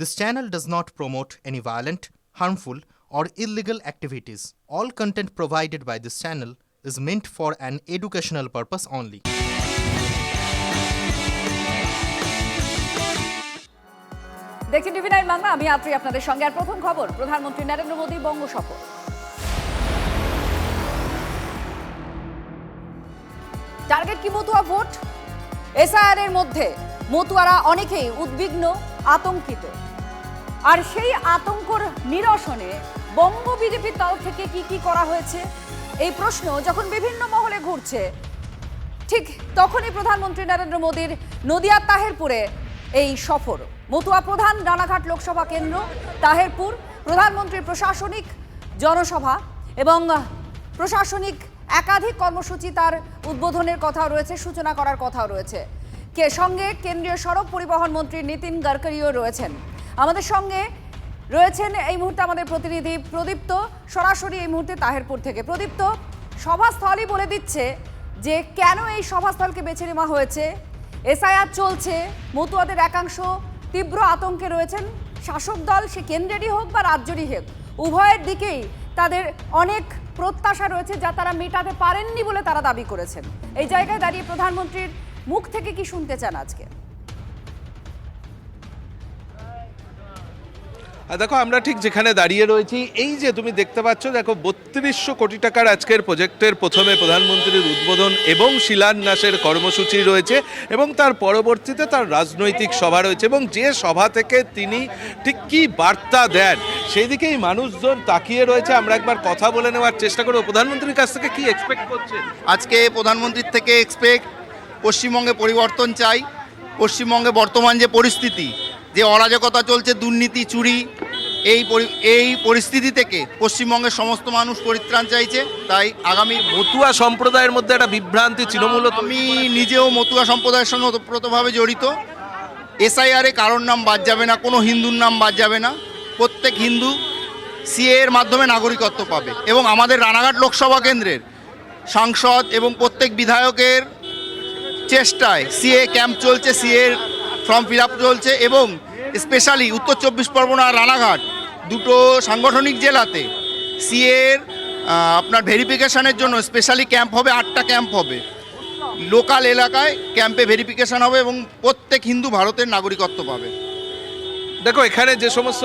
This channel does not promote any violent, harmful, or illegal activities. All content provided by this channel is meant for an educational purpose only. দেখছেন টিভি9 বাংলা, আমি আত্রি আপনাদের সঙ্গে। আর প্রথম খবর, প্রধানমন্ত্রী নরেন্দ্র মোদীর বঙ্গ সফর। টার্গেট কি মতুয়া ভোট? এসআইআর এর মধ্যে মতুয়ারা অনেকেই উদ্বিগ্ন, আতঙ্কিত। আর সেই আতঙ্কর নিরসনে বঙ্গ বিজেপির তরফ থেকে কি করা হয়েছে, এই প্রশ্ন যখন বিভিন্ন মহলে ঘুরছে, ঠিক তখনই প্রধানমন্ত্রী নরেন্দ্র মোদীর নদিয়ার তাহেরপুরে এই সফর। মতুয়া প্রধান রানাঘাট লোকসভা কেন্দ্র তাহেরপুর, প্রধানমন্ত্রীর প্রশাসনিক জনসভা এবং প্রশাসনিক একাধিক কর্মসূচি তার উদ্বোধনের কথাও রয়েছে, সূচনা করার কথাও রয়েছে। সঙ্গে কেন্দ্রীয় সড়ক পরিবহন মন্ত্রী নীতিন গডকরিও রয়েছেন। আমাদের সঙ্গে রয়েছেন এই মুহূর্তে আমাদের প্রতিনিধি প্রদীপ্ত, সরাসরি এই মুহূর্তে তাহেরপুর থেকে। প্রদীপ্ত, সভাস্থলই বলে দিচ্ছে যে কেন এই সভাস্থলকে বেছে নেওয়া হয়েছে। এসআইআর চলছে, মতুয়াদের একাংশ তীব্র আতঙ্কে রয়েছেন। শাসক দল সে কেন্দ্রেরই হোক বা রাজ্যেরই হোক, উভয়ের দিকেই তাদের অনেক প্রত্যাশা রয়েছে যা তারা মেটাতে পারেননি বলে তারা দাবি করেছেন। এই জায়গায় দাঁড়িয়ে প্রধানমন্ত্রীর মুখ থেকে কি শুনতে চান আজকে? দেখো, আমরা ঠিক যেখানে দাঁড়িয়ে রয়েছি, এই যে তুমি দেখতে পাচ্ছ, দেখো 3200 কোটি টাকার আজকের প্রজেক্টের প্রথমে প্রধানমন্ত্রীর উদ্বোধন এবং শিলান্যাসের কর্মসূচি রয়েছে এবং তার পরবর্তীতে তার রাজনৈতিক সভা রয়েছে। এবং যে সভা থেকে তিনি ঠিক কী বার্তা দেন সেই দিকেই মানুষজন তাকিয়ে রয়েছে। আমরা একবার কথা বলে নেওয়ার চেষ্টা করব। প্রধানমন্ত্রীর কাছ থেকে কি এক্সপেক্ট করছেন? আজকে প্রধানমন্ত্রীর থেকে পশ্চিমবঙ্গে পরিবর্তন চাই। পশ্চিমবঙ্গে বর্তমান যে পরিস্থিতি, যে অরাজকতা চলছে, দুর্নীতি, চুরি, এই পরিস্থিতি থেকে পশ্চিমবঙ্গের সমস্ত মানুষ পরিত্রাণ চাইছে। তাই আগামী মতুয়া সম্প্রদায়ের মধ্যে একটা বিভ্রান্তি তৃণমূল, আমি নিজেও মতুয়া সম্প্রদায়ের সঙ্গে ওতপ্রোতভাবে জড়িত। এসআইআরে কারোর নাম বাদ যাবে না, কোনো হিন্দুর নাম বাদ যাবে না। প্রত্যেক হিন্দু সিএ এর মাধ্যমে নাগরিকত্ব পাবে। এবং আমাদের রানাঘাট লোকসভা কেন্দ্রের সাংসদ এবং প্রত্যেক বিধায়কের চেষ্টায় সিএ ক্যাম্প চলছে, সিএ ফর্ম ফিল আপ চলছে। এবং স্পেশালি উত্তর 24 পরগনা আর রানাঘাট দুটো সাংগঠনিক জেলাতে সিএর আপনার ভেরিফিকেশানের জন্য স্পেশালি ক্যাম্প হবে, 8টা ক্যাম্প হবে। লোকাল এলাকায় ক্যাম্পে ভেরিফিকেশান হবে এবং প্রত্যেক হিন্দু ভারতের নাগরিকত্ব পাবে। দেখো, এখানে যে সমস্ত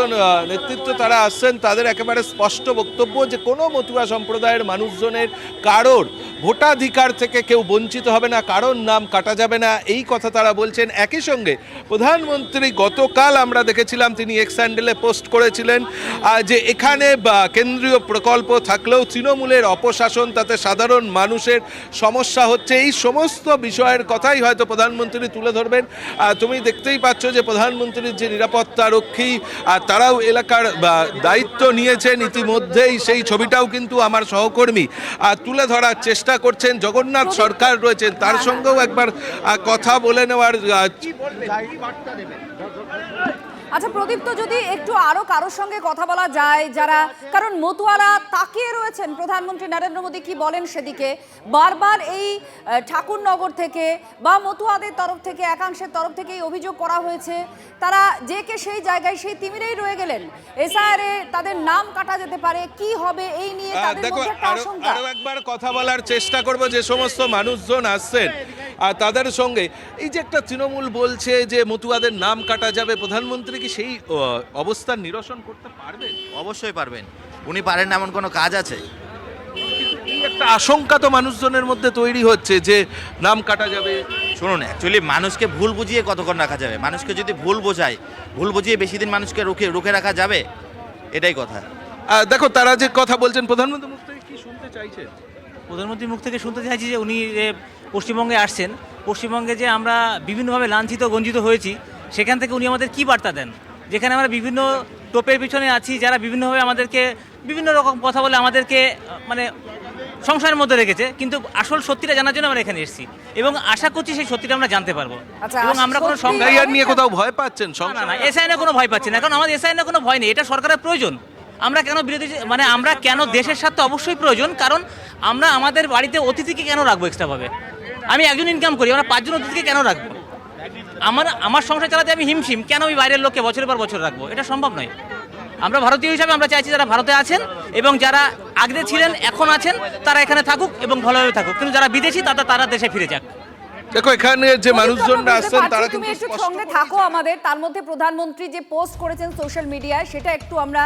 নেতৃত্ব তারা আসছেন তাদের একেবারে স্পষ্ট বক্তব্য যে কোনো মতুয়া সম্প্রদায়ের মানুষজনের কারোর ভোটাধিকার থেকে কেউ বঞ্চিত হবে না, কারোর নাম কাটা যাবে না, এই কথা তারা বলছেন। একই সঙ্গে প্রধানমন্ত্রী গতকাল আমরা দেখেছিলাম তিনি এক্স হ্যান্ডেলে পোস্ট করেছিলেন যে এখানে কেন্দ্রীয় প্রকল্প থাকলেও তৃণমূলের অপশাসন, তাতে সাধারণ মানুষের সমস্যা হচ্ছে। এই সমস্ত বিষয়ের কথাই হয়তো প্রধানমন্ত্রী তুলে ধরবেন। তুমি দেখতেই পাচ্ছ যে প্রধানমন্ত্রীর যে নিরাপত্তা রক্ষী তারাও এলাকার দায়িত্ব নিয়েছেন ইতিমধ্যেই, সেই ছবিটাও কিন্তু আমার সহকর্মী তুলে ধরার চেষ্টা করছেন। জগন্নাথ সরকার রয়েছেন, তার সঙ্গেও একবার কথা বলে নেওয়ার। আচ্ছা প্রদীপ্ত, যদি একটু আরো কারোর সঙ্গে কথা বলা যায় যারা, কারণ মতুয়ারা তাকিয়ে রয়েছেন প্রধানমন্ত্রী নরেন্দ্র মোদী কি বলেন সেদিকে। বারবার এই ঠাকুরনগর থেকে বা মতুয়াদের তরফ থেকে, একাংশের তরফ থেকে এই অভিযোগ করা হয়েছে তারা যে কে সেই জায়গায় সেই তিমিরেই রয়ে গেলেন। এসআইআরে তাদের নাম কাটা যেতে পারে, কি হবে এই নিয়ে তাদের মধ্যে একটা আশঙ্কা। আরো একবার কথা বলার চেষ্টা করব যে সমস্ত মানুষজন আসছেন আর তাদের সঙ্গে। এই যে একটা তৃণমূল বলছে যে মতুয়াদের নাম কাটা যাবে, প্রধানমন্ত্রী কি সেই অবস্থার নিরসন করতে পারবেন? অবশ্যই পারবেন। উনি পারেন না এমন কোনো কাজ আছে? এই একটা আশঙ্কা তো মানুষজনের মধ্যে তৈরি হচ্ছে যে নাম কাটা যাবে। শুনুন, অ্যাকচুয়ালি মানুষকে ভুল বুঝিয়ে কতক্ষণ রাখা যাবে? মানুষকে যদি ভুল বোঝায়, ভুল বুঝিয়ে বেশি দিন মানুষকে রুখে রাখা যাবে? এটাই কথা। দেখো, তারা যে কথা বলছেন, প্রধানমন্ত্রী মুখ থেকে কি শুনতে চাইছেন? প্রধানমন্ত্রীর মুখ থেকে শুনতে চাইছি যে উনি পশ্চিমবঙ্গে আসছেন, পশ্চিমবঙ্গে যে আমরা বিভিন্নভাবে লাঞ্ছিত বঞ্চিত হয়েছি সেখান থেকে উনি আমাদের কী বার্তা দেন। যেখানে আমরা বিভিন্ন টোপের পিছনে আছি, যারা বিভিন্নভাবে আমাদেরকে বিভিন্ন রকম কথা বলে আমাদেরকে মানে সংশয়ের মধ্যে রেখেছে, কিন্তু আসল সত্যিটা জানার জন্য আমরা এখানে এসেছি এবং আশা করছি সেই সত্যিটা আমরা জানতে পারবো। এবং আমরা কোনো সংখ্যার নিয়ে কোথাও ভয় পাচ্ছেন? না, এসআইআর কোনো ভয় পাচ্ছি না, কারণ আমাদের এসআইআর কোনো ভয় নেই। এটা সরকারের প্রয়োজন। আমরা কেন বিরোধী, মানে আমরা কেন দেশের স্বার্থে অবশ্যই প্রয়োজন, কারণ আমরা আমাদের বাড়িতে অতিথিকে কেন রাখবো এক্সট্রাভাবে? আমি একজন ইনকাম করি, আমরা 5 জন অতিথিকে কেন রাখবো? আমার সংসার চালাতে আমি হিমশিম, কেন আমি বাইরের লোককে বছরের পর বছর রাখবো? এটা সম্ভব নয়। আমরা ভারতীয় হিসাবে আমরা চাইছি যারা ভারতে আছেন এবং যারা আগে ছিলেন এখন আছেন তারা এখানে থাকুক এবং ভালোভাবে থাকুক, কিন্তু যারা বিদেশি তারা দেশে ফিরে যাক। দেখো এখানে যে মানুষজনরা আসছেন তারা তুমি কিন্তু একটু স্পষ্ট সঙ্গে থাকো আমাদের। তার মধ্যে প্রধানমন্ত্রী যে পোস্ট করেছেন সোশ্যাল মিডিয়ায় সেটা একটু আমরা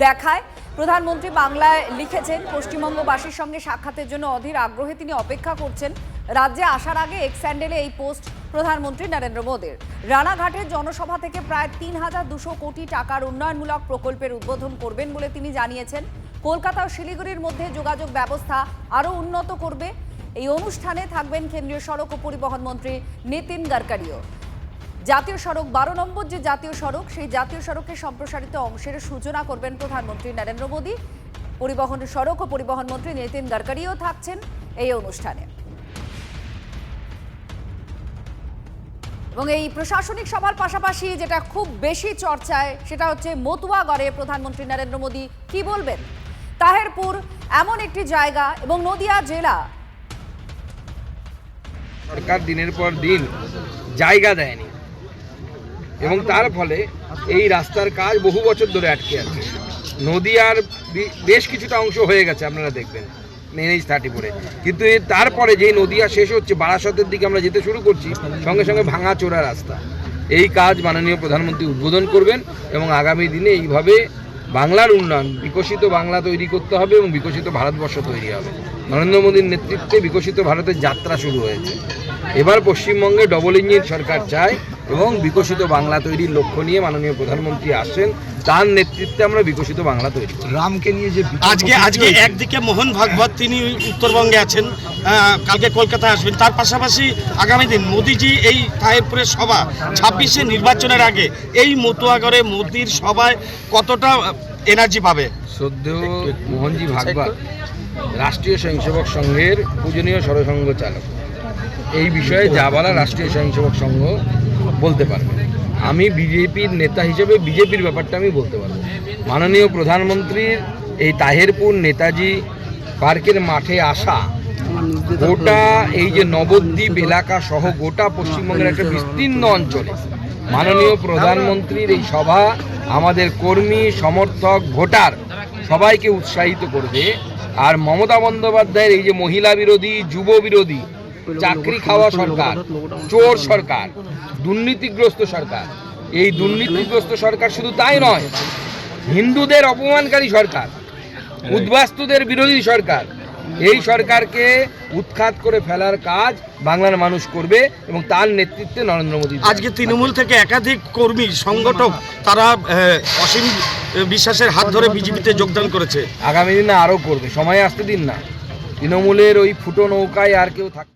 দেখাই। প্রধানমন্ত্রী বাংলায় লিখেছেন, পশ্চিমবঙ্গবাসীর সঙ্গে সাক্ষাতের জন্য অধীর আগ্রহে তিনি অপেক্ষা করছেন। রাজ্যে আসার আগে এক্স স্যান্ডেলে এই পোস্ট প্রধানমন্ত্রী নরেন্দ্র মোদীর। রানাঘাটের জনসভা থেকে প্রায় ৩,২০০ কোটি টাকার উন্নয়নমূলক প্রকল্পের উদ্বোধন করবেন বলে তিনি জানিয়েছেন। কলকাতা ও শিলিগুড়ির মধ্যে যোগাযোগ ব্যবস্থা আরও উন্নত করবে। এই অনুষ্ঠানে থাকবেন কেন্দ্রীয় সড়ক ও পরিবহন মন্ত্রী নীতিন গডকারিও। জাতীয় সড়ক 12 নম্বর যে জাতীয় সড়ক, সেই জাতীয় সড়কের সম্প্রসারিত অংশের সূচনা করবেন প্রধানমন্ত্রী নরেন্দ্র মোদী। পরিবহন সড়ক ও পরিবহন মন্ত্রী নীতিন গডকারিও থাকছেন এই অনুষ্ঠানে। এবং এই প্রশাসনিক সভার পাশাপাশি যেটা খুব বেশি চর্চায় সেটা হচ্ছে মতুয়াগড়ে প্রধানমন্ত্রী নরেন্দ্র মোদী কি বলবেন। তাহেরপুর এমন একটি জায়গা এবং নদিয়া জেলা, সরকার দিনের পর দিন জায়গা দেয়নি এবং তার ফলে এই রাস্তার কাজ বহু বছর ধরে আটকে আছে। নদিয়ার বেশ কিছুটা অংশ হয়ে গেছে, আপনারা দেখবেন NH-34, কিন্তু তারপরে যেই নদিয়া শেষ হচ্ছে বারাসতের দিকে আমরা যেতে শুরু করছি, সঙ্গে সঙ্গে ভাঙাচোরা রাস্তা। এই কাজ মাননীয় প্রধানমন্ত্রী উদ্বোধন করবেন এবং আগামী দিনে এইভাবে বাংলার উন্নয়ন, বিকশিত বাংলা তৈরি করতে হবে এবং বিকশিত ভারতবর্ষ তৈরি হবে। নরেন্দ্র মোদীর নেতৃত্বে বিকশিত ভারতের যাত্রা শুরু হয়েছে। এবার পশ্চিমবঙ্গে ডবল ইঞ্জিন সরকার চায় এবং বিকশিত বাংলা তৈরির লক্ষ্য নিয়ে মাননীয় প্রধানমন্ত্রী আসছেন। তার নেতৃত্বে আমরা বিকশিত বাংলা তৈরি করব। রামকে নিয়ে যে আজকে একদিকে মোহন ভাগবত তিনি উত্তরবঙ্গে আছেন, কালকে কলকাতায় আসবেন, তার পাশাপাশি আগামী দিন মোদিজি এই তাহেরপুরের সভা 26শে নির্বাচনের আগে এই মতুয়াগড়ে মোদির সভায় কতটা এনার্জি পাবে? শ্রদ্ধেয় মোহনজি ভাগবত রাষ্ট্রীয় স্বয়ংসেবক সংঘের পূজনীয় সরসংঘ চালক। এই বিষয়ে যা বলা রাষ্ট্রীয় স্বয়ংসেবক সংঘ বলতে পারবে। আমি বিজেপির নেতা হিসেবে বিজেপির ব্যাপারটা আমি বলতে পারবো। মাননীয় প্রধানমন্ত্রীর এই তাহেরপুর নেতাজি পার্কের মাঠে আসা, গোটা এই যে নবদ্বীপ এলাকা সহ গোটা পশ্চিমবঙ্গের একটা বিস্তীর্ণ অঞ্চলে মাননীয় প্রধানমন্ত্রীর এই সভা আমাদের কর্মী, সমর্থক, ভোটার সবাইকে উৎসাহিত করবে। আর মমতা বন্দ্যোপাধ্যায়ের এই যে মহিলা বিরোধী, যুব বিরোধী, চাকরি খাওয়া সরকার, চোর সরকার, দুর্নীতিগ্রস্ত সরকার, এই দুর্নীতিগ্রস্ত সরকার শুধু তাই নয়, হিন্দুদের অপমানকারী সরকার, উদ্বাস্তুদের বিরোধী সরকার, এই সরকারকে উৎখাত করে ফেলার কাজ বাংলার মানুষ করবে এবং তার নেতৃত্বে নরেন্দ্র মোদী। আজকে তৃণমূল থেকে একাধিক কর্মী সংগঠক তারা অসীম বিশ্বাসের হাত ধরে বিজেপিতে যোগদান করেছে। আগামী দিনে আরও করবে, সময় আসতে দিন না। তৃণমূলের ওই ফুটো নৌকায় আর কেউ থাকতে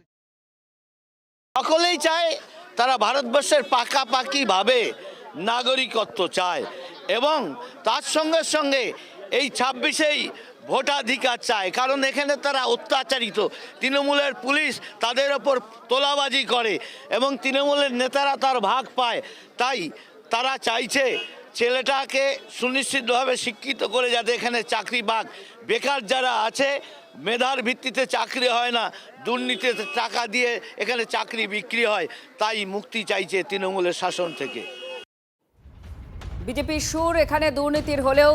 সকলেই চায়, তারা ভারতবর্ষের পাকাপাকিভাবে নাগরিকত্ব চায় এবং তার সঙ্গে সঙ্গে এই 26-এই ভোটাধিকার চায়। কারণ এখানে তারা অত্যাচারিত, তৃণমূলের পুলিশ তাদের ওপর তোলাবাজি করে এবং তৃণমূলের নেতারা তার ভাগ পায়। তাই তারা চাইছে ছেলেটাকে সুনিশ্চিতভাবে শিক্ষিত করে যাতে এখানে চাকরি পাক। বেকার যারা আছে, মেধার ভিত্তিতে চাকরি হয় না, দুর্নীতিতে টাকা দিয়ে এখানে চাকরি বিক্রি হয়। তাই মুক্তি চাইছে তৃণমূলের শাসন থেকে। বিজেপির সুর এখানে দুর্নীতির হলেও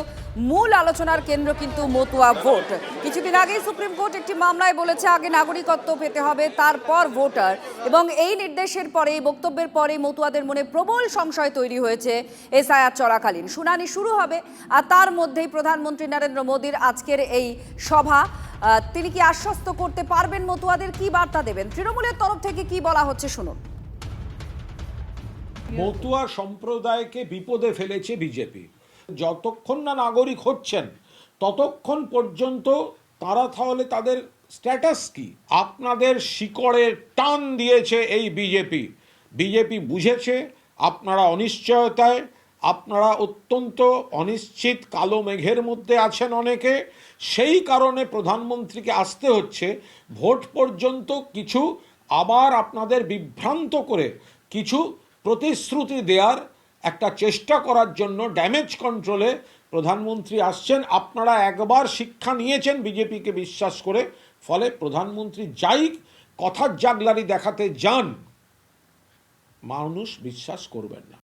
মূল আলোচনার কেন্দ্র কিন্তু মতুয়া ভোট। কিছুদিন আগেই সুপ্রিম কোর্ট একটি মামলায় বলেছে আগে নাগরিকত্ব পেতে হবে, তারপর ভোটার। এবং এই নির্দেশের পরে, এই বক্তব্যের পরে মতুয়াদের মনে প্রবল সংশয় তৈরি হয়েছে। এসআইআর চলাকালীন শুনানি শুরু হবে, আর তার মধ্যেই প্রধানমন্ত্রী নরেন্দ্র মোদীর আজকের এই সভা, তিনি কি আশ্বস্ত করতে পারবেন মতুয়াদের? কি বার্তা দেবেন? তৃণমূলের তরফ থেকে কি বলা হচ্ছে শুনুন। মতুয়া সম্প্রদায়কে বিপদে ফেলেছে বিজেপি। যতক্ষণ না নাগরিক হচ্ছেন ততক্ষণ পর্যন্ত তারা, তাহলে তাদের স্ট্যাটাস কি? আপনাদের শিকড়ের টান দিয়েছে এই বিজেপি বুঝেছে আপনারা অনিশ্চয়তায়, আপনারা অত্যন্ত অনিশ্চিত কালো মেঘের মধ্যে আছেন অনেকে। সেই কারণে প্রধানমন্ত্রীকে আসতে হচ্ছে ভোট পর্যন্ত কিছু আবার আপনাদের বিভ্রান্ত করে কিছু প্রতিশ্রুতি দেওয়ার একটা চেষ্টা করার জন্য ড্যামেজ কন্ট্রোলে প্রধানমন্ত্রী আসছেন। আপনারা একবার শিক্ষা নিয়েছেন বিজেপিকে বিশ্বাস করে, ফলে প্রধানমন্ত্রী যাই কথার জাগলারি দেখাতে যান, মানুষ বিশ্বাস করবেন না।